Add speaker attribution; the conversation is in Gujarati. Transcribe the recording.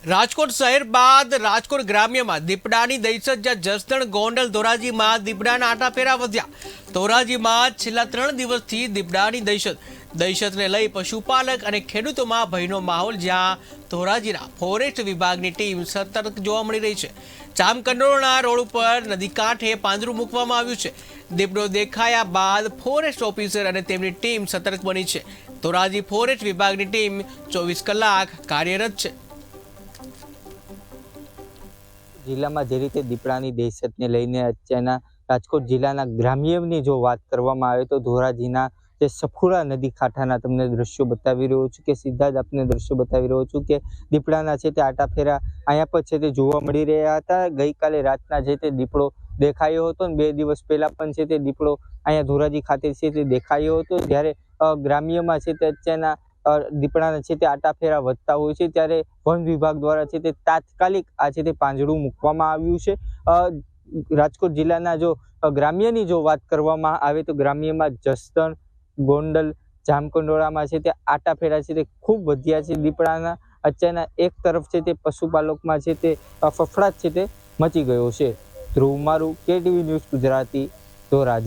Speaker 1: રાજકોટ શહેર બાદ રાજકોટ ગ્રામ્યમાં દીપડાની દહેશત, જ્યાં જસદણ, ગોંડલ, ધોરાજીમાં દીપડાના આટાફેરા વધ્યા। ધોરાજીમાં છેલ્લા 3 દિવસથી દીપડાની દહેશતને લઈ પશુપાલક અને ખેડૂતોમાં ભયનો માહોલ, જ્યાં ધોરાજીના ફોરેસ્ટ વિભાગની ટીમ સતર્ક જોવા મળી રહી છે। જામકંડોરણા રોડ ઉપર નદી કાંઠે પાંજરું મૂકવામાં આવ્યું છે। દીપડો દેખાયા બાદ ફોરેસ્ટ ઓફિસર અને તેમની ટીમ સતર્ક બની છે। ધોરાજી ફોરેસ્ટ વિભાગની ટીમ 24 કલાક કાર્યરત છે।
Speaker 2: જિલ્લામાં જે રીતે દીપડાની દહેશતને લઈને અત્યારના રાજકોટ જિલ્લાના ગ્રામ્યની જો વાત કરવામાં આવે તો ધોરાજીના જે સફુરા નદી કાંઠાના તમને દ્રશ્યો બતાવી રહ્યો છું કે સીધા જ આપને દ્રશ્યો બતાવી રહ્યો છું કે દીપડાના છે તે આટાફેરા અહીંયા પર છે તે જોવા મળી રહ્યા હતા। ગઈકાલે રાતના છે તે દીપડો દેખાયો હતો અને 2 દિવસ પહેલા પણ છે તે દીપડો અહીંયા ધોરાજી ખાતે છે તે દેખાયો હતો। જ્યારે ગ્રામ્યમાં છે તે અત્યારના દીપડાના છે તે આટાફેરા વધતા હોય છે ત્યારે વન વિભાગ દ્વારા છે તે તાત્કાલિક આ છે તે પાંજરું મૂકવામાં આવ્યું છે। રાજકોટ જિલ્લાના જો ગ્રામ્યની જો વાત કરવામાં આવે તો ગ્રામ્યમાં જસદણ, ગોંડલ, જામકંડોળામાં છે તે આટાફેરા છે તે ખૂબ વધ્યા છે દીપડાના। અત્યારના એક તરફ છે તે પશુપાલકમાં છે તે ફફડાટ છે તે મચી ગયો છે। ધ્રુવ મારું, KTV ન્યૂઝ ગુજરાતી, ધોરાજી।